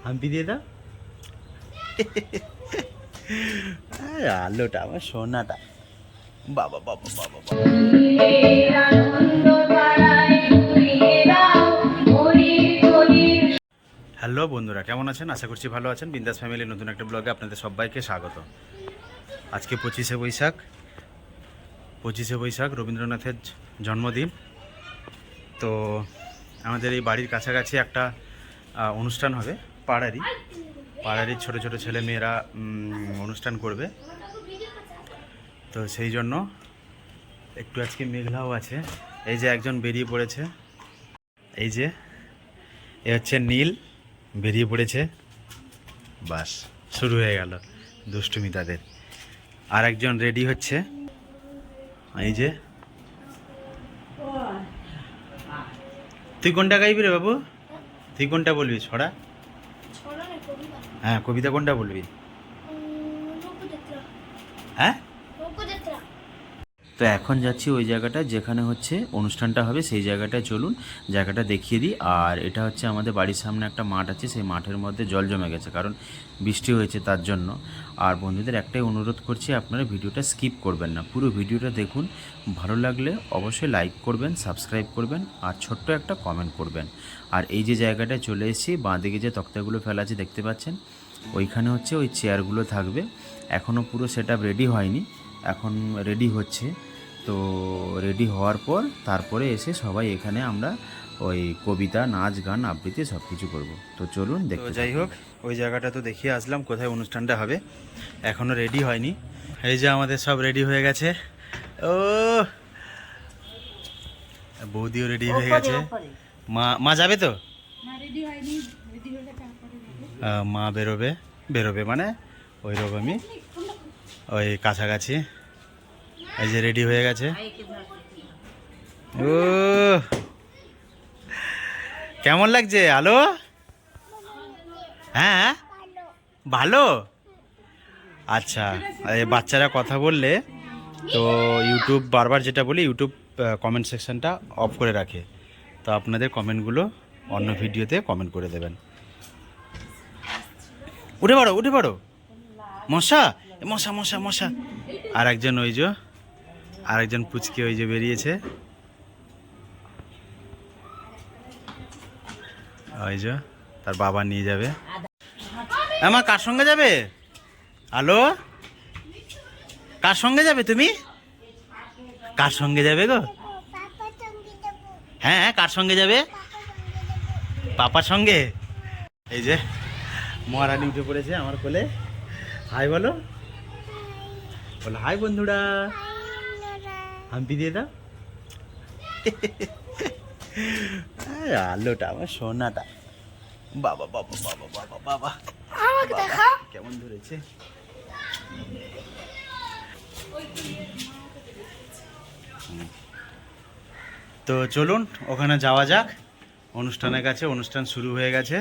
হাম্পি দিয়ে দাও। আলোটা আমার সোনাটা, বাবা বাবা বাবা বাবা। হ্যালো বন্ধুরা, কেমন আছেন? আশা করছি ভালো আছেন। বিন্দাস ফ্যামিলির নতুন একটা ব্লগে আপনাদের সবাইকে স্বাগত। আজকে 25শে বৈশাখ রবীন্দ্রনাথের জন্মদিন। তো আমাদের এই বাড়ির কাছাকাছি একটা অনুষ্ঠান হবে, পাড়ারই ছোট ছোট ছেলে মেয়েরা অনুষ্ঠান করবে। তো সেই জন্য একটু আজকে মেঘলাও আছে। এই যে একজন বেরিয়ে পড়েছে, এই যে এ হচ্ছে নীল, বেরিয়ে পড়েছে। বাস শুরু হয়ে গেল দুষ্টুমি তাদের। আর একজন রেডি হচ্ছে, এই যে। তুই কোনটা গাইবি রে বাবু? তুই কোনটা বলবি? ছড়া? হ্যাঁ, কবিতা কোনটা বলবি? হ্যাঁ, তো এখন যাচ্ছি ওই জায়গাটা যেখানে হচ্ছে অনুষ্ঠানটা হবে, সেই জায়গাটায় চলুন, জায়গাটা দেখিয়ে দিই। আর এটা হচ্ছে আমাদের বাড়ির সামনে একটা মাঠ আছে, সেই মাঠের মধ্যে জল জমে গেছে, কারণ বৃষ্টি হয়েছে তার জন্য। আর বন্ধুদের একটাই অনুরোধ করছি, আপনারা ভিডিওটা স্কিপ করবেন না, পুরো ভিডিওটা দেখুন। ভালো লাগলে অবশ্যই লাইক করবেন, সাবস্ক্রাইব করবেন আর ছোট্ট একটা কমেন্ট করবেন। আর এই যে জায়গাটায় চলে এসেছি, বাঁদিকে যে তক্তাগুলো ফেলা আছে দেখতে পাচ্ছেন, ওইখানে হচ্ছে ওই চেয়ারগুলো থাকবে। এখনও পুরো সেট আপ রেডি হয়নি, এখন রেডি হচ্ছে। তো রেডি হওয়ার পর তারপরে এসে সবাই এখানে আমরা ওই কবিতা, নাচ, গান, আবৃত্তি সব কিছু করবো। তো চলুন দেখতে। যাই হোক, ওই জায়গাটা তো দেখিয়ে আসলাম কোথায় অনুষ্ঠানটা হবে, এখনও রেডি হয়নি। এই যে আমাদের সব রেডি হয়ে গেছে। ও বৌদিও রেডি হয়ে গেছে। মা যাবে তো? মা বেরোবে মানে ওই রকমই, ওই কাছাকাছি। এই যে রেডি হয়ে গেছে। ও কেমন লাগছে আলো? হ্যাঁ ভালো। আচ্ছা, বাচ্চারা কথা বললে তো ইউটিউব বারবার যেটা বলি, ইউটিউব কমেন্ট সেকশনটা অফ করে রাখে। তো আপনাদের কমেন্টগুলো অন্য ভিডিওতে কমেন্ট করে দেবেন। উঠে পড়ো মশা মশা মশা মশা। আর একজন ওই যে আরেকজন পুচকে ওই যে বেরিয়েছে, ওই যে তার বাবা নিয়ে যাবে। আমার কার সঙ্গে যাবে? আলো, কার সঙ্গে যাবে তুমি? কার সঙ্গে যাবে গো? হ্যাঁ, কার সঙ্গে যাবে? পাপার সঙ্গে। এই যে মহারানী উঠে পড়েছে আমার কোলে। হাই বলো, হাই বন্ধুরা। হাম্পি দিয়ে দাও। আলোটা আমার সোনাটা, বাবা বাবা বাবা বাবা বাবা। কেমন ধরেছে? তো চলুন ওখানে যাওয়া যাক, অনুষ্ঠানের কাছে। অনুষ্ঠান শুরু হয়ে গেছে।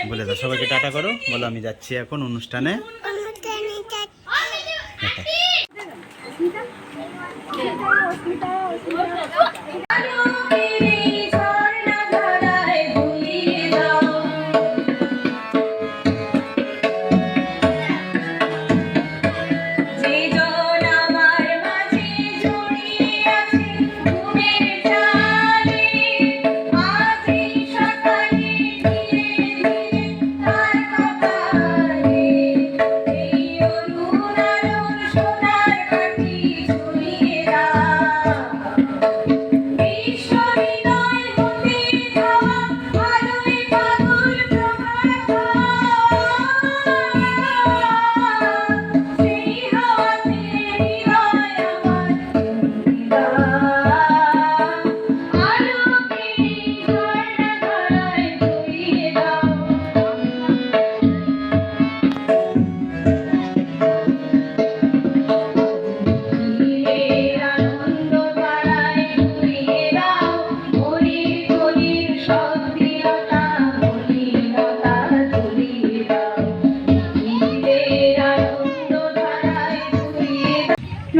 বলে দাও সবাইকে, টাটা করো, বলো আমি যাচ্ছি এখন অনুষ্ঠানে।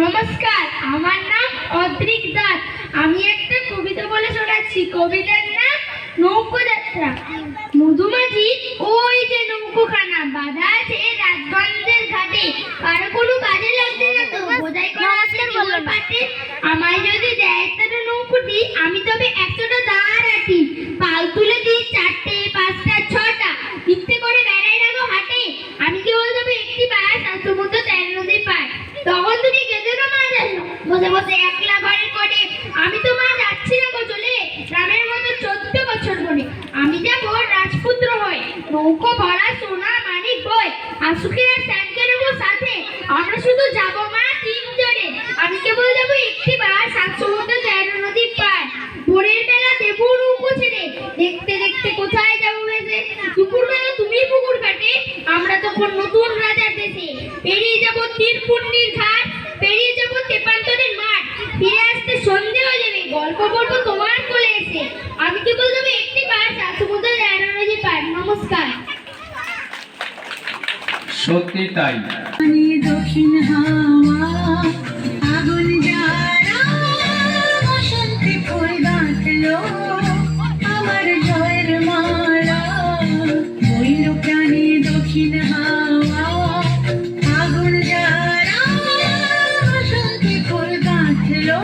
নমস্কার, আমার নাম অদ্রিক দাস। আমি একটা কবিতা বলে শোনাচ্ছি। কবিতার নাম নৌকো যাত্রা। মধুমাঝি ওই যে নৌকোখানা বাঁধা আছে রাজগঞ্জের ঘাটে, কারো কোনো কাজে লাগছে না তো, বোঝাই করা আছে দিগল পাটে। আমায় যদি দেয় তারা নৌকুটি, আমি তবে 100টা দাঁড়াটি, পাল তুলে দিই 4টে 5টা 6টা, ইচ্ছে করে বেড়াই রাখো হাটে। আমি কেবল তবে একটি বার সমুদ্র 13 নদী পার। তখন তুমি কেঁদে না মা জানো, বসে বসে একলা ঘরে করে। আমি তো মা যাচ্ছি না গো চলে, গ্রামের মতো 14 বছর বনে। আমি যাব রাজপুত্র হয়ে, নৌকো ভরা সোনা মানিক বই, আসুকের আর স্যামকে নেবো সাথে। আমরা শুধু যাব মা 3 জনে, আমি কেবল যাব একটি বার সমুদ্র 13 নদী পার। ভোরের বেলা দেবো নৌকো ছেড়ে, দেখতে দেখতে কোথায় যাবো ভেসে। দুপুর বেলা তুমি পুকুর কাটে, আমরা তখন নতুন রাজার দেশে। পেরিয়ে যাব তীরপুণ্ডির ঘাট, পেরিয়ে যাব তেপান্তরের মাঠ, ফিরে আসতে সন্ধে হয়ে যাবে, গল্প বলবো তোমার কোলে এসে। আমি কেবল যাবো একটি বার সমুদ্র 13 নদী পার। নমস্কার। সত্যি তাই। দক্ষিণ হাওয়া আগুন জ্বালা বসন্তে ফুল গাঁথলো আমার জয়ের মালা। বইল প্রাণে দক্ষিণ হাওয়া আগুন জ্বালা বসন্তে ফুল গাঁথলো।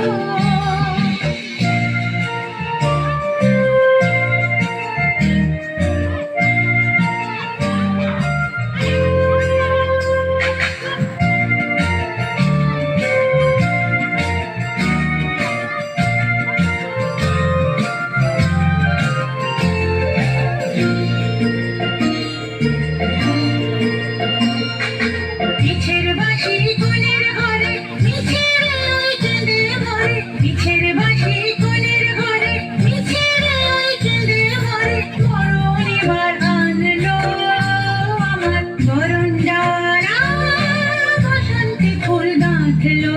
পিছের বাঁশি কোলের ঘরে মিছের ওই কেঁদে ভরে, পিছের বাঁশি কোলের ঘরে মিছের ওই কেঁদে ভরে। মরণ এবার আনলো আমার বরণ ডালা বসন্তে ফুল গাঁথলো।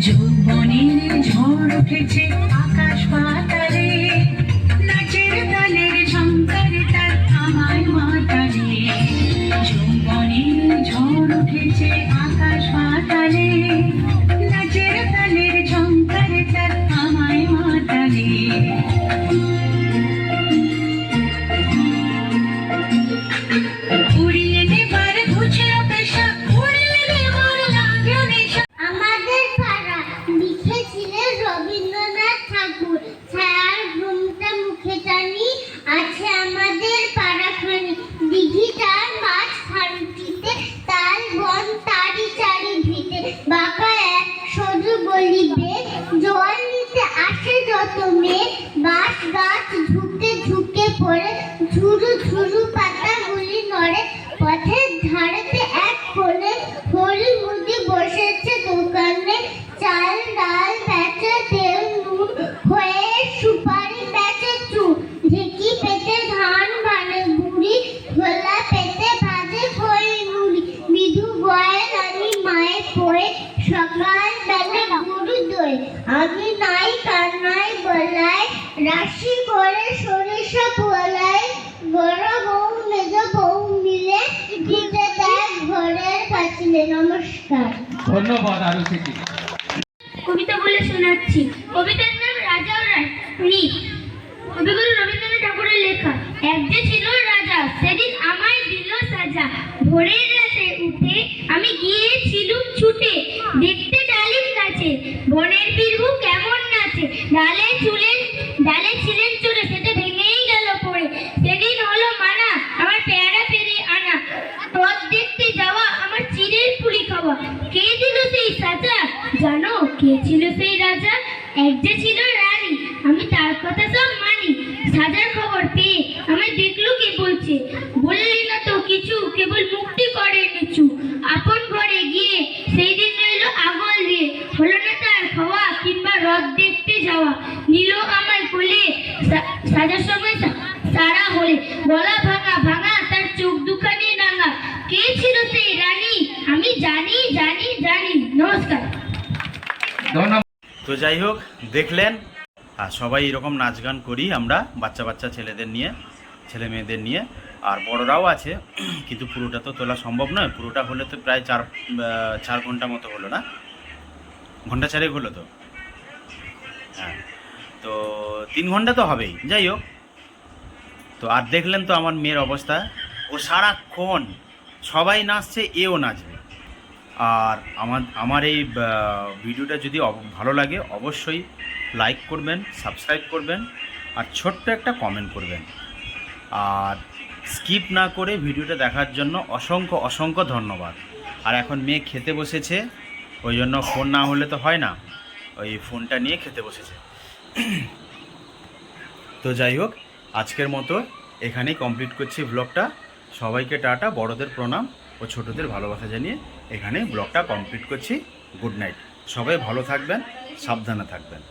যৌবনের ঝড় উঠেছে আকাশ পাতালে, নাচের তালের ঝংকারে তার আমায় মাতালে। যৌবনের ঝড় উঠেছে আকাশ পাতালে, নাচের তালের ঝংকারে তার আমায় মাতালে। উড়িয়ে নেবার ঘুচেও পেশা, উড়িয়ে নেবার লাগলো নেশা। আমাদের পাড়া লিখেছিলেন রবীন্দ্রনাথ ঠাকুর, ছায়ার ঘুমটা মুখে টানি আছে আমাদের পাড়াখানি। দিঘিটার মাছ খানটিতে, তাল বন তারি চারি ভিতে, বাঁকা এক সরু গলিবে, জল নিতে আসে যত মেয়ে। বাঁশ গাছ ঝুঁকে ঝুঁকে পড়ে, ঝুরু ঝুরু পাতাগুলি নড়ে। পথের ধারেতে এক কোণে হরি মুদি বসেছে দোকানে, চাল ডাল বেচে তেল নুন, হয়ে সুপারি বেচে চুন। ঢেকি পেতে ধান ভানে বুড়ি, ঝোলা পেতে ভাজে খই মুড়ি। বিধু বয়ে রানী মায়ে পড়ে, সকাল বেলা গরু দই। আমি নাই কান্নাই বলাই, রাশি করে সরিষা পোলাই। বড় বউ মেজ বউ মিলে দিতে দেয় ঘরের পাঁচিলে। নমস্কার। ধন্যবাদ আরুষিকে। কবিতা বলে শোনাচ্ছি। কবিতার নাম রাজা ও রানী। কবিগুরু রবীন্দ্রনাথ ঠাকুরের লেখা। এক যে ছিল রাজা, সেদিন আমায় দিল সাজা। ভোরের রাতে উঠে আমি গিয়েছিলুম ছুটে, দেখতে ডালিম গাছে বনের বিরহু কেমন নাচে। ডালে ছিলেন চড়ে, সেটা ভেঙেই গেল পড়ে। সেদিন হলো মানা আমার পেয়ারা পেরে আনা, পথ দেখতে যাওয়া আমার চিড়ের পুলি খাওয়া। কে দিল সেই সাজা, জানো কে ছিল সেই রাজা? এক যে ছিল রানী, আমি তার কথা সব মানি। সাজার খবর পেয়ে আমায় দেখলো কে বলছে, বললি না তো কিছু, কেবল মুক্তি করে নিচু। আপন ঘরে গিয়ে সেই দিন রইল আগল দিয়ে, হলো না তার খাওয়া কিংবা রথ দেখতে যাওয়া। নিল আমায় কোলে সাজার সময় সারা হলে, গলা ভাঙা ভাঙা তার চোখ দুখানি রাঙা। কে ছিল সেই রানী, আমি জানি জানি জানি। নমস্কার। ধন্যবাদ। তো যাই হোক, দেখলেন আর সবাই এরকম নাচ গান করি আমরা, বাচ্চা বাচ্চা ছেলেদের নিয়ে, ছেলে মেয়েদের নিয়ে, আর বড়রাও আছে, কিন্তু পুরোটা তো তোলা সম্ভব নয়। পুরোটা হলে তো প্রায় 4 ঘন্টা মতো হলো, না 4 ঘন্টা হলো তো, হ্যাঁ, তো 3 ঘন্টা তো হবেই। যাই হোক, তো আর দেখলেন তো আমার মেয়ের অবস্থা, ও সারাক্ষণ সবাই নাচছে, এও নাচবে। আর আমার এই ভিডিওটা যদি ভালো লাগে অবশ্যই লাইক করবেন, সাবস্ক্রাইব করবেন, আর ছোট্ট একটা কমেন্ট করবেন। আর স্কিপ না করে ভিডিওটা দেখার জন্য অসংখ্য অসংখ্য ধন্যবাদ। আর এখন মেয়ে খেতে বসেছে, ওই জন্য ফোন না হলে তো হয় না, ওই ফোনটা নিয়ে খেতে বসেছে। তো যাই হোক, আজকের মতো এখানেই কমপ্লিট করছি ব্লগটা। সবাইকে টাটা, বড়দের প্রণাম ও ছোটদের ভালোবাসা জানিয়ে এখানে ব্লগটা কমপ্লিট করছি। গুড নাইট, সবাই ভালো থাকবেন, সাবধানে থাকবেন।